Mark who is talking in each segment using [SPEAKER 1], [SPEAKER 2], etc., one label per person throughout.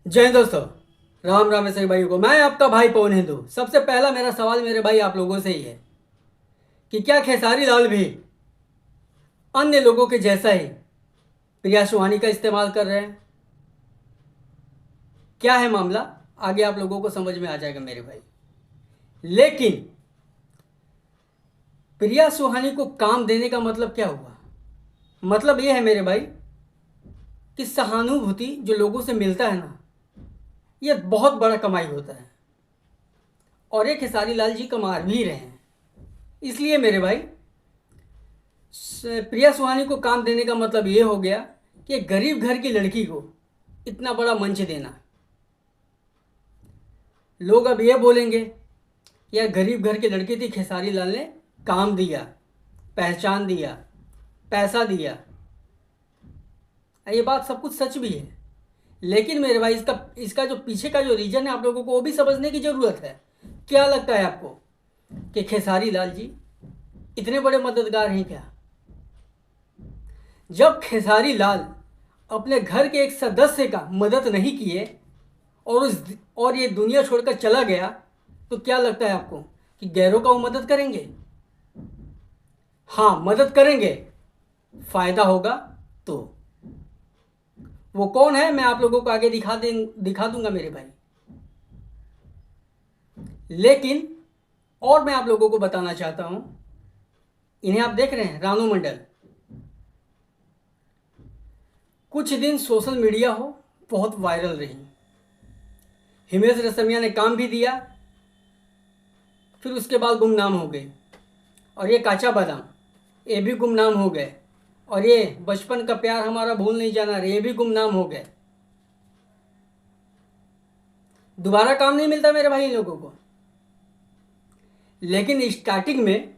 [SPEAKER 1] जय हिंद दोस्तों। राम राम सभी भाइयों को। मैं आपका भाई पवन हिंदू। सबसे पहला मेरा सवाल मेरे भाई आप लोगों से ही है कि क्या खेसारी लाल भी अन्य लोगों के जैसा ही प्रिया सुहानी का इस्तेमाल कर रहे हैं? क्या है मामला, आगे आप लोगों को समझ में आ जाएगा मेरे भाई। लेकिन प्रिया सुहानी को काम देने का मतलब क्या हुआ? मतलब यह है मेरे भाई कि सहानुभूति जो लोगों से मिलता है ना, यह बहुत बड़ा कमाई होता है। और ये खेसारी लाल जी कमा भी रहे हैं। इसलिए मेरे भाई प्रिया सुहानी को काम देने का मतलब ये हो गया कि गरीब घर की लड़की को इतना बड़ा मंच देना। लोग अब ये बोलेंगे यह गरीब घर की लड़की थी, खेसारी लाल ने काम दिया, पहचान दिया, पैसा दिया। ये बात सब कुछ सच भी है, लेकिन मेरे भाई इसका जो पीछे का जो रीजन है आप लोगों को वो भी समझने की ज़रूरत है। क्या लगता है आपको कि खेसारी लाल जी इतने बड़े मददगार हैं क्या? जब खेसारी लाल अपने घर के एक सदस्य का मदद नहीं किए और ये दुनिया छोड़कर चला गया, तो क्या लगता है आपको कि गैरों का वो मदद करेंगे? हाँ, मदद करेंगे, फायदा होगा तो। वो कौन है मैं आप लोगों को आगे दिखा दूंगा मेरे भाई। लेकिन और मैं आप लोगों को बताना चाहता हूं, इन्हें आप देख रहे हैं, रानू मंडल। कुछ दिन सोशल मीडिया हो बहुत वायरल रही। हिमेश रेशमिया ने काम भी दिया, फिर उसके बाद गुमनाम हो गई। और ये काचा बादाम, ये भी गुमनाम हो गए। और ये बचपन का प्यार हमारा भूल नहीं जाना रे, ये भी गुमनाम हो गए। दोबारा काम नहीं मिलता मेरे भाई इन लोगों को। लेकिन स्टार्टिंग में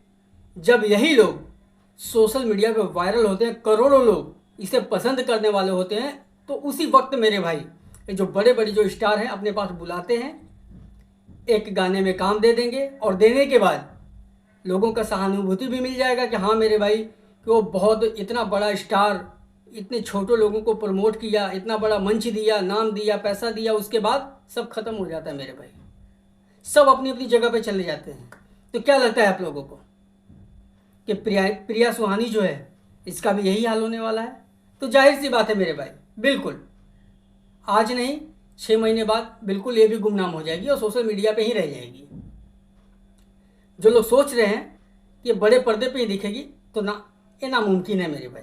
[SPEAKER 1] जब यही लोग सोशल मीडिया पे वायरल होते हैं, करोड़ों लोग इसे पसंद करने वाले होते हैं, तो उसी वक्त मेरे भाई ये जो बड़े बड़े जो स्टार हैं अपने पास बुलाते हैं, एक गाने में काम दे देंगे और देने के बाद लोगों का सहानुभूति भी मिल जाएगा कि हाँ मेरे भाई कि वो बहुत इतना बड़ा स्टार, इतने छोटे लोगों को प्रमोट किया, इतना बड़ा मंच दिया, नाम दिया, पैसा दिया, उसके बाद सब खत्म हो जाता है मेरे भाई। सब अपनी अपनी जगह पे चले जाते हैं। तो क्या लगता है आप लोगों को कि प्रिया सुहानी जो है इसका भी यही हाल होने वाला है? तो जाहिर सी बात है मेरे भाई, बिल्कुल आज नहीं 6 महीने बाद बिल्कुल ये भी गुमनाम हो जाएगी और सोशल मीडिया पे ही रह जाएगी। जो लोग सोच रहे हैं कि ये बड़े पर्दे पे ही दिखेगी, तो ना, ये नामुमकिन है मेरे भाई।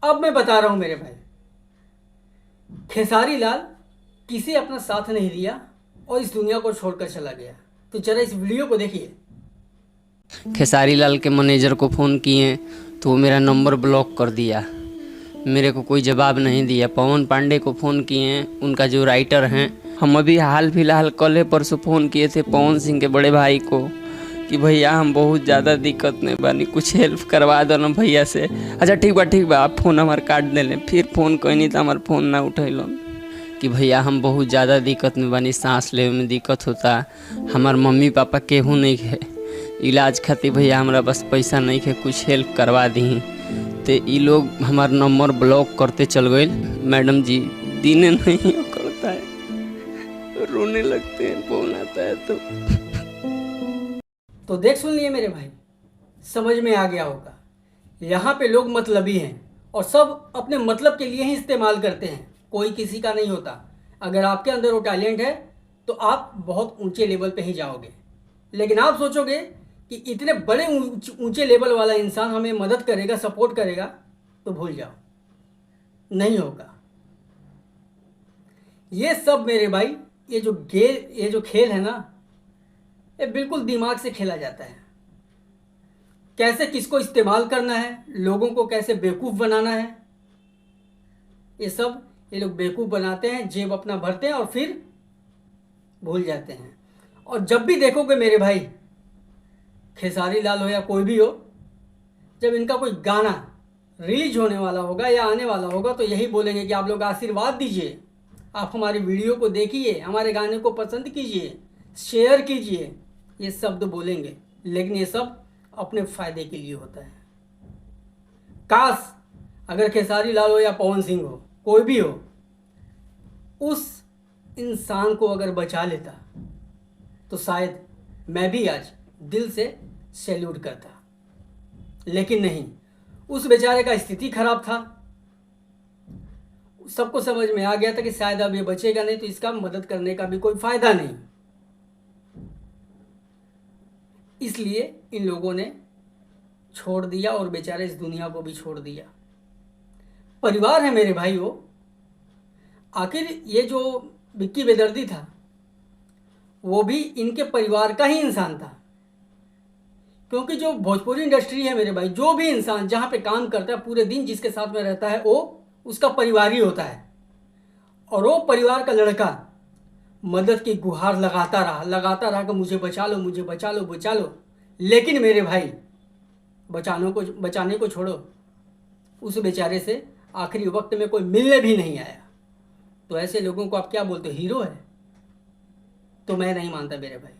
[SPEAKER 1] अब मैं बता रहा हूं मेरे भाई, खेसारी लाल किसी अपना साथ नहीं दिया और इस दुनिया को छोड़कर चला गया। तो जरा इस वीडियो को देखिए।
[SPEAKER 2] खेसारी लाल के मैनेजर को फ़ोन किए तो वो मेरा नंबर ब्लॉक कर दिया, मेरे को कोई जवाब नहीं दिया। पवन पांडे को फ़ोन किए, उनका जो राइटर हैं, हम अभी हाल फिलहाल कल परसों फ़ोन किए थे पवन सिंह के बड़े भाई को कि भैया हम बहुत ज़्यादा दिक्कत में बानी, कुछ हेल्प करवा दो ना भैया से। अच्छा ठीक बा आप फ़ोन हमारे काट देलें। फिर फ़ोन कोई नहीं तो हमारे फ़ोन ना उठैलन कि भैया हम बहुत ज़्यादा दिक्कत में बानी, सांस लेवे में दिक्कत होता, हमार मम्मी पापा केहू नहीं है, इलाज खातिर भैया हमरा बस पैसा नहीं है, कुछ हेल्प करवा दी। तो ये लोग हमार नंबर ब्लॉक करते चल गए। मैडम जी दिने नहीं करता है, रोने लगते हैं, फोन आता है
[SPEAKER 1] तो देख सुन लिए मेरे भाई, समझ में आ गया होगा। यहाँ पे लोग मतलबी हैं और सब अपने मतलब के लिए ही इस्तेमाल करते हैं, कोई किसी का नहीं होता। अगर आपके अंदर वो टैलेंट है तो आप बहुत ऊंचे लेवल पे ही जाओगे। लेकिन आप सोचोगे कि इतने बड़े ऊंचे लेवल वाला इंसान हमें मदद करेगा, सपोर्ट करेगा, तो भूल जाओ, नहीं होगा। ये सब मेरे भाई, ये जो खेल है ना, ये बिल्कुल दिमाग से खेला जाता है। कैसे किसको इस्तेमाल करना है, लोगों को कैसे बेवकूफ़ बनाना है, ये लोग बेवकूफ़ बनाते हैं, जेब अपना भरते हैं और फिर भूल जाते हैं। और जब भी देखोगे मेरे भाई, खेसारी लाल हो या कोई भी हो, जब इनका कोई गाना रिलीज होने वाला होगा या आने वाला होगा, तो यही बोलेंगे कि आप लोग आशीर्वाद दीजिए, आप हमारी वीडियो को देखिए, हमारे गाने को पसंद कीजिए, शेयर कीजिए, ये शब्द बोलेंगे। लेकिन ये सब अपने फ़ायदे के लिए होता है। काश अगर खेसारी लाल हो या पवन सिंह हो, कोई भी हो, उस इंसान को अगर बचा लेता तो शायद मैं भी आज दिल से सैल्यूट करता, लेकिन नहीं, उस बेचारे का स्थिति खराब था। सबको समझ में आ गया था कि शायद अब ये बचेगा नहीं, तो इसका मदद करने का भी कोई फायदा नहीं। इसलिए इन लोगों ने छोड़ दिया और बेचारे इस दुनिया को भी छोड़ दिया। परिवार है मेरे भाई वो। आखिर ये जो विक्की बेदर्दी था वो भी इनके परिवार का ही इंसान था, क्योंकि जो भोजपुरी इंडस्ट्री है मेरे भाई, जो भी इंसान जहाँ पे काम करता है पूरे दिन जिसके साथ में रहता है वो उसका परिवार ही होता है। और वो परिवार का लड़का मदद की गुहार लगाता रहा कि मुझे बचा लो, मुझे बचा लो, बचा लो। लेकिन मेरे भाई बचाने को छोड़ो, उस बेचारे से आखिरी वक्त में कोई मिलने भी नहीं आया। तो ऐसे लोगों को आप क्या बोलते हो, हीरो है? तो मैं नहीं मानता मेरे भाई।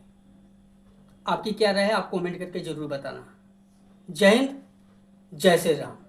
[SPEAKER 1] आपकी क्या राय है आप कमेंट करके ज़रूर बताना। जय हिंद, जय श्री राम।